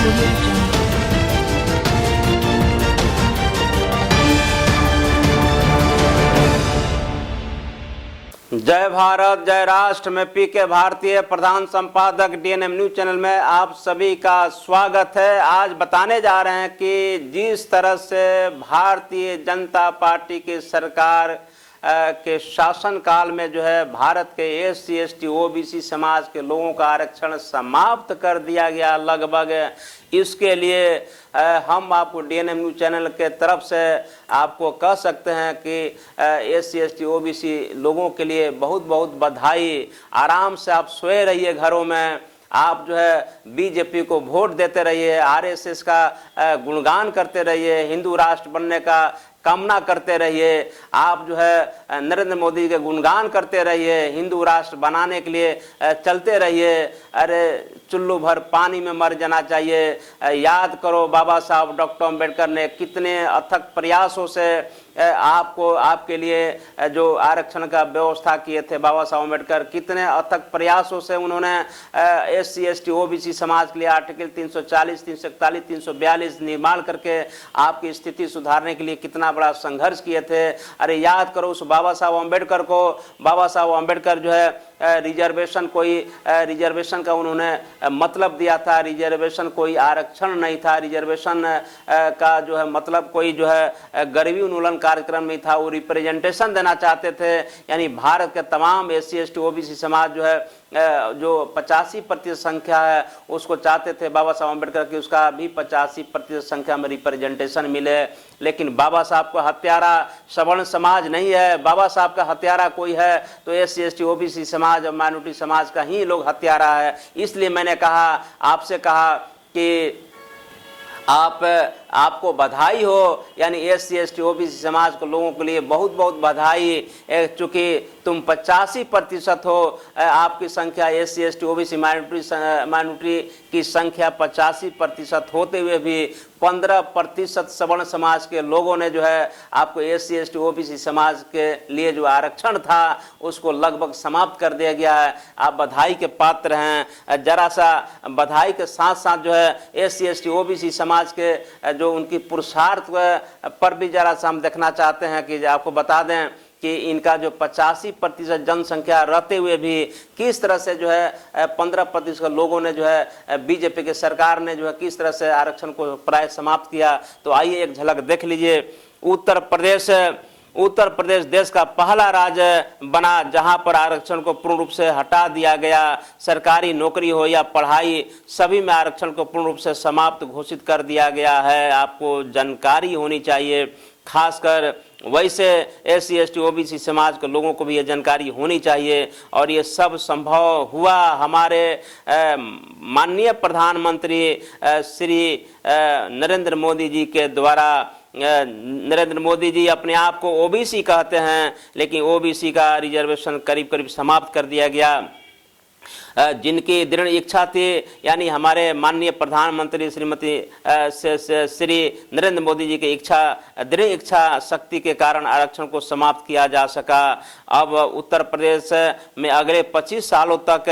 audio jungle. जय भारत जय राष्ट्र में पीके भारतीय प्रधान संपादक डीएनएम न्यूज चैनल में आप सभी का स्वागत है। आज बताने जा रहे हैं कि जिस तरह से भारतीय जनता पार्टी की सरकार के शासनकाल में जो है भारत के एससी एसटी ओबीसी समाज के लोगों का आरक्षण समाप्त कर दिया गया लगभग। इसके लिए हम आपको डीएनएम न्यूज चैनल के तरफ से आपको कह सकते हैं कि एससी एसटी ओबीसी लोगों के लिए बहुत बहुत बधाई। आराम से आप सोए रहिए घरों में, आप जो है बीजेपी को वोट देते रहिए, आरएसएस का गुणगान करते रहिए, हिंदू राष्ट्र बनने का कामना करते रहिए, आप जो है नरेंद्र मोदी के गुणगान करते रहिए, हिंदू राष्ट्र बनाने के लिए चलते रहिए। अरे चुल्लू भर पानी में मर जाना चाहिए। याद करो बाबा साहब डॉक्टर अम्बेडकर ने कितने अथक प्रयासों से आपको आपके लिए जो आरक्षण का व्यवस्था किए थे। बाबा साहब अम्बेडकर कितने अथक प्रयासों से उन्होंने एससी एसटी ओबीसी समाज के लिए आर्टिकल 340, 341, 342 निर्माण करके आपकी स्थिति सुधारने के लिए कितना बड़ा संघर्ष किए थे। अरे याद करो उस बाबा साहब अम्बेडकर को। बाबा साहब अम्बेडकर जो है रिजर्वेशन का उन्होंने मतलब दिया था। रिजर्वेशन कोई आरक्षण नहीं था। रिजर्वेशन का जो है मतलब कोई जो है गरीबी उन्मूलन कार्यक्रम नहीं था। वो रिप्रेजेंटेशन देना चाहते थे, यानी भारत के तमाम एससी एसटी ओबीसी समाज जो है जो 85% संख्या है उसको चाहते थे बाबा साहब अम्बेडकर की उसका भी 85% संख्या में रिप्रेजेंटेशन मिले। लेकिन बाबा साहब को हत्यारा सवर्ण समाज नहीं है। बाबा साहब का हत्यारा कोई है तो एससी एसटी ओबीसी समाज और माइनॉरिटी समाज का ही लोग हत्यारा है। इसलिए मैंने कहा आपसे कहा कि आपको बधाई हो, यानी एससी एसटी ओबीसी समाज के लोगों के लिए बहुत बहुत बधाई। चूँकि तुम 85% हो, आपकी संख्या एससी एसटी ओबीसी माइनॉरिटी की संख्या 85% होते हुए भी 15% सवर्ण समाज के लोगों ने जो है आपको एससी एसटी ओबीसी समाज के लिए जो आरक्षण था उसको लगभग समाप्त कर दिया गया है। आप बधाई के पात्र हैं। जरा सा बधाई के साथ साथ जो है एससी एसटी ओबीसी समाज के जो उनकी पुरुषार्थ पर भी जरा सा हम देखना चाहते हैं कि आपको बता दें कि इनका जो 85% जनसंख्या रहते हुए भी किस तरह से जो है 15% लोगों ने जो है बीजेपी के सरकार ने जो है किस तरह से आरक्षण को प्राय समाप्त किया। तो आइए एक झलक देख लीजिए। उत्तर प्रदेश देश का पहला राज्य बना जहां पर आरक्षण को पूर्ण रूप से हटा दिया गया। सरकारी नौकरी हो या पढ़ाई सभी में आरक्षण को पूर्ण रूप से समाप्त घोषित कर दिया गया है। आपको जानकारी होनी चाहिए, खासकर वैसे एससी एसटी ओबीसी समाज के लोगों को भी ये जानकारी होनी चाहिए। और ये सब संभव हुआ हमारे माननीय प्रधानमंत्री श्री नरेंद्र मोदी जी के द्वारा। नरेंद्र मोदी जी अपने आप को ओबीसी कहते हैं, लेकिन ओबीसी का रिजर्वेशन करीब करीब समाप्त कर दिया गया। जिनकी दृढ़ इच्छा थी, यानी हमारे माननीय प्रधानमंत्री श्री नरेंद्र मोदी जी की दृढ़ इच्छा शक्ति के कारण आरक्षण को समाप्त किया जा सका। अब उत्तर प्रदेश में अगले 25 सालों तक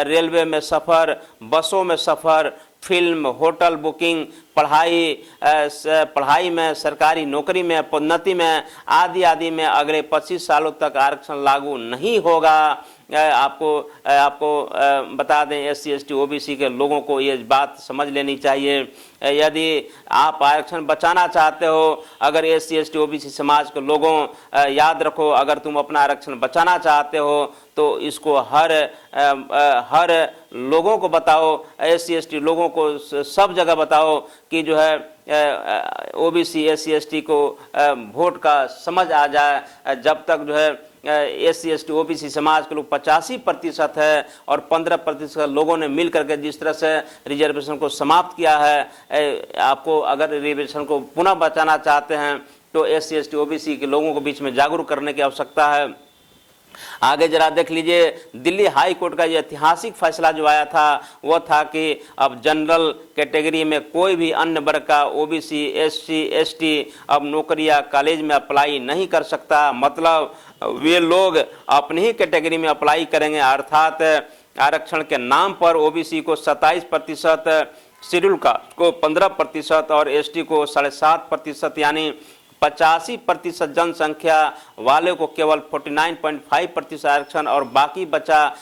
रेलवे में सफ़र, बसों में सफ़र, फिल्म, होटल बुकिंग, पढ़ाई में, सरकारी नौकरी में, पदोन्नति में आदि में अगले 25 सालों तक आरक्षण लागू नहीं होगा। आपको बता दें एससी एसटी ओबीसी के लोगों को ये बात समझ लेनी चाहिए। यदि आप आरक्षण बचाना चाहते हो, अगर एससी एसटी ओबीसी समाज के लोगों याद रखो, अगर तुम अपना आरक्षण बचाना चाहते हो तो इसको हर लोगों को बताओ, एससी एसटी लोगों को सब जगह बताओ कि जो है ओबीसी एससी एसटी को वोट का समझ आ जाए। जब तक जो है एससी एसटी ओबीसी समाज के लोग 85% है और 15% लोगों ने मिल करके जिस तरह से रिजर्वेशन को समाप्त किया है। आपको अगर रिजर्वेशन को पुनः बचाना चाहते हैं तो एससी एसटी ओबीसी के लोगों को बीच में जागरूक करने की आवश्यकता है। आगे जरा देख लीजिए, दिल्ली हाई कोर्ट का ये ऐतिहासिक फैसला जो आया था वो था कि अब जनरल कैटेगरी में कोई भी अन्य वर्ग का ओबीसी एससी एसटी अब नौकरी या कॉलेज में अप्लाई नहीं कर सकता। मतलब वे लोग अपनी ही कैटेगरी में अप्लाई करेंगे, अर्थात आरक्षण के नाम पर ओबीसी को 27% शेड्यूल कास्ट को 15% और एसटी को 7.5%, यानी 85% जनसंख्या वाले को केवल 49.5% आरक्षण और बाकी बचा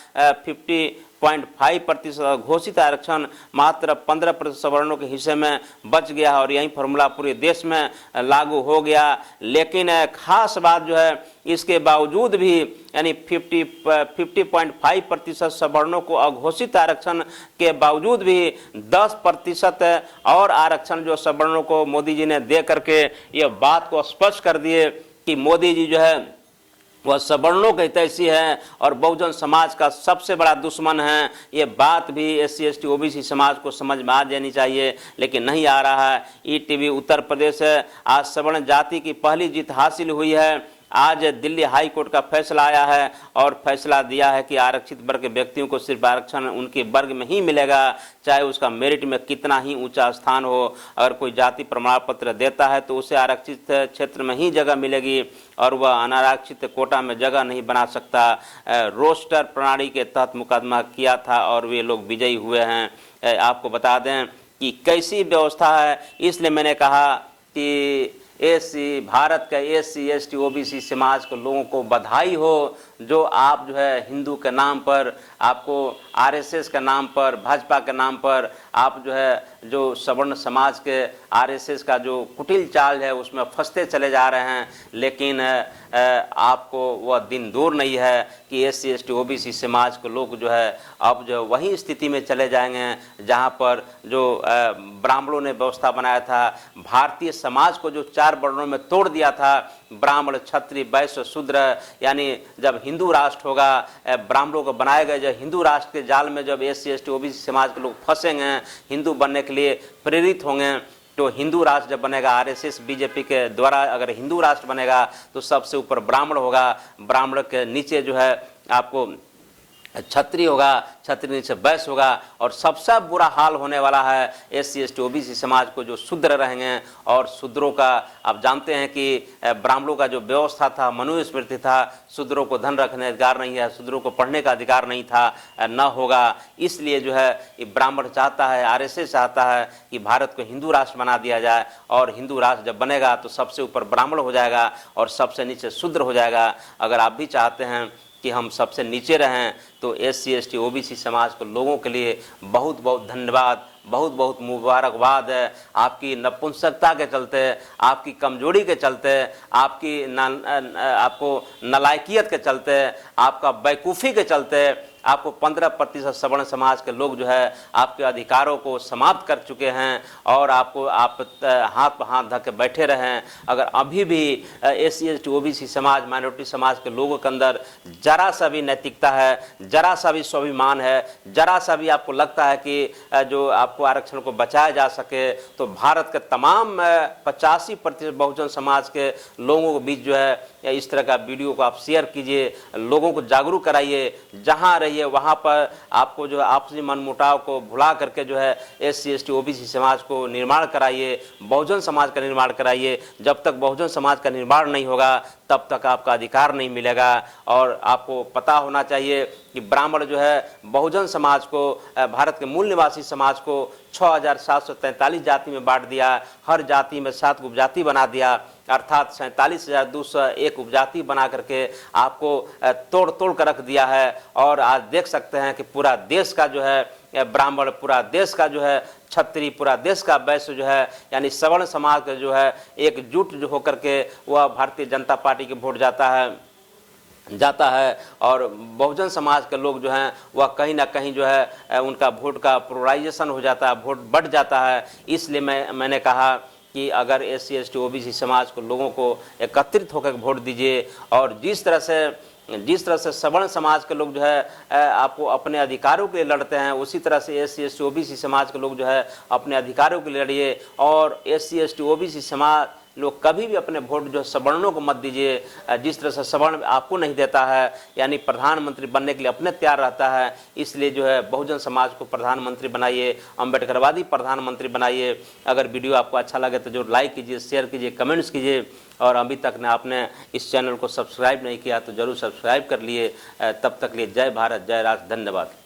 50.5% घोषित आरक्षण मात्र 15% सवर्णों के हिस्से में बच गया और यही फॉर्मूला पूरे देश में लागू हो गया। लेकिन खास बात जो है, इसके बावजूद भी यानी 50.5% सवर्णों को अघोषित आरक्षण के बावजूद भी 10% और आरक्षण जो सवर्णों को मोदी जी ने दे करके ये बात को स्पष्ट कर दिए कि मोदी जी जो है वह सवर्णों के हितैषी है और बहुजन समाज का सबसे बड़ा दुश्मन है। ये बात भी SC ST OBC समाज को समझ में आ जानी चाहिए, लेकिन नहीं आ रहा है। ETV उत्तर प्रदेश आज सवर्ण जाति की पहली जीत हासिल हुई है। आज दिल्ली हाई कोर्ट का फैसला आया है और फैसला दिया है कि आरक्षित वर्ग के व्यक्तियों को सिर्फ आरक्षण उनके वर्ग में ही मिलेगा, चाहे उसका मेरिट में कितना ही ऊंचा स्थान हो। अगर कोई जाति प्रमाण पत्र देता है तो उसे आरक्षित क्षेत्र में ही जगह मिलेगी और वह अनारक्षित कोटा में जगह नहीं बना सकता। रोस्टर प्रणाली के तहत मुकदमा किया था और वे लोग विजयी हुए हैं। आपको बता दें कि कैसी व्यवस्था है, इसलिए मैंने कहा कि भारत के SC ST OBC समाज के लोगों को बधाई हो, जो आप जो है हिंदू के नाम पर, आपको RSS के नाम पर, भाजपा के नाम पर आप जो है जो सवर्ण समाज के RSS का जो कुटिल चाल है उसमें फंसते चले जा रहे हैं। लेकिन आपको वह दिन दूर नहीं है कि SC ST OBC समाज के लोग जो है अब जो वही स्थिति में चले जाएंगे जहां पर जो ब्राह्मणों ने व्यवस्था बनाया था। भारतीय समाज को जो 4 वर्णों में तोड़ दिया था, ब्राह्मण, क्षत्रिय, वैश्य, शूद्र, यानी जब हिंदू राष्ट्र होगा, ब्राह्मणों को बनाए गए जब हिंदू राष्ट्र के जाल में जब SC ST OBC समाज के लोग फंसेंगे, हिंदू बनने के लिए प्रेरित होंगे, तो हिंदू राष्ट्र जब बनेगा, RSS BJP के द्वारा अगर हिंदू राष्ट्र बनेगा तो सबसे ऊपर ब्राह्मण होगा, ब्राह्मण के नीचे जो है आपको क्षत्रिय होगा, क्षत्रिय नीचे वैश्य होगा और सबसे बुरा हाल होने वाला है SC ST OBC समाज को, जो शूद्र रहेंगे। और शूद्रों का आप जानते हैं कि ब्राह्मणों का जो व्यवस्था था, मनुस्मृति था, शूद्रों को धन रखने का अधिकार नहीं है, शूद्रों को पढ़ने का अधिकार नहीं था, न होगा। इसलिए जो है ये ब्राह्मण चाहता है, RSS चाहता है कि भारत को हिंदू राष्ट्र बना दिया जाए और हिंदू राष्ट्र जब बनेगा तो सबसे ऊपर ब्राह्मण हो जाएगा और सबसे नीचे शूद्र हो जाएगा। अगर आप भी चाहते हैं कि हम सबसे नीचे रहें तो SC ST OBC समाज के लोगों के लिए बहुत बहुत धन्यवाद, बहुत बहुत मुबारकबाद है। आपकी नपुंसकता के चलते, आपकी कमजोरी के चलते, आपको नालायकियत के चलते, आपका बेवकूफ़ी के चलते आपको 15% सवर्ण समाज के लोग जो है आपके अधिकारों को समाप्त कर चुके हैं और आप हाथ पर हाथ धके बैठे रहें। अगर अभी भी SC ST OBC समाज, माइनॉरिटी समाज के लोगों के अंदर जरा सा भी नैतिकता है, जरा सा भी स्वाभिमान है, जरा सा भी आपको लगता है कि जो आपको आरक्षण को बचाया जा सके, तो भारत के तमाम 85% बहुजन समाज के लोगों के बीच जो है इस तरह का वीडियो को आप शेयर कीजिए, लोगों को जागरूक कराइए। जहां रहिए वहां पर आपको जो है आपसी मनमुटाव को भुला करके जो है SC ST OBC समाज को निर्माण कराइए, बहुजन समाज का निर्माण कराइए। जब तक बहुजन समाज का निर्माण नहीं होगा तब तक आपका अधिकार नहीं मिलेगा। और आपको पता होना चाहिए कि ब्राह्मण जो है बहुजन समाज को, भारत के मूल निवासी समाज को 6743 जाति में बांट दिया, हर जाति में 7 उपजाति बना दिया, अर्थात 47,201 उपजाति बना करके आपको तोड़ तोड़ कर रख दिया है। और आज देख सकते हैं कि पूरा देश का जो है ब्राह्मण, पूरा देश का जो है क्षत्रिय, पूरा देश का वैश्य जो है यानी सवर्ण समाज का जो है एकजुट जो होकर के वह भारतीय जनता पार्टी के वोट जाता है और बहुजन समाज के लोग जो हैं वह कहीं ना कहीं जो है उनका वोट का पोलराइजेशन हो जाता है, वोट बढ़ जाता है। इसलिए मैंने कहा कि अगर SC ST OBC समाज को लोगों को एकत्रित होकर वोट दीजिए और जिस तरह से सवर्ण समाज के लोग जो है आपको अपने अधिकारों के लिए लड़ते हैं, उसी तरह से SC ST OBC समाज के लोग जो है अपने अधिकारों के लिए लड़िए। और SC ST OBC समाज लोग कभी भी अपने वोट जो सवर्णों को मत दीजिए। जिस तरह से सवर्ण आपको नहीं देता है, यानी प्रधानमंत्री बनने के लिए अपने तैयार रहता है, इसलिए जो है बहुजन समाज को प्रधानमंत्री बनाइए, अम्बेडकरवादी प्रधानमंत्री बनाइए। अगर वीडियो आपको अच्छा लगे तो जरूर लाइक कीजिए, शेयर कीजिए, कमेंट्स कीजिए। और अभी तक ने आपने इस चैनल को सब्सक्राइब नहीं किया तो जरूर सब्सक्राइब कर लिए। तब तक लिए जय भारत, जय राष्ट्र, धन्यवाद।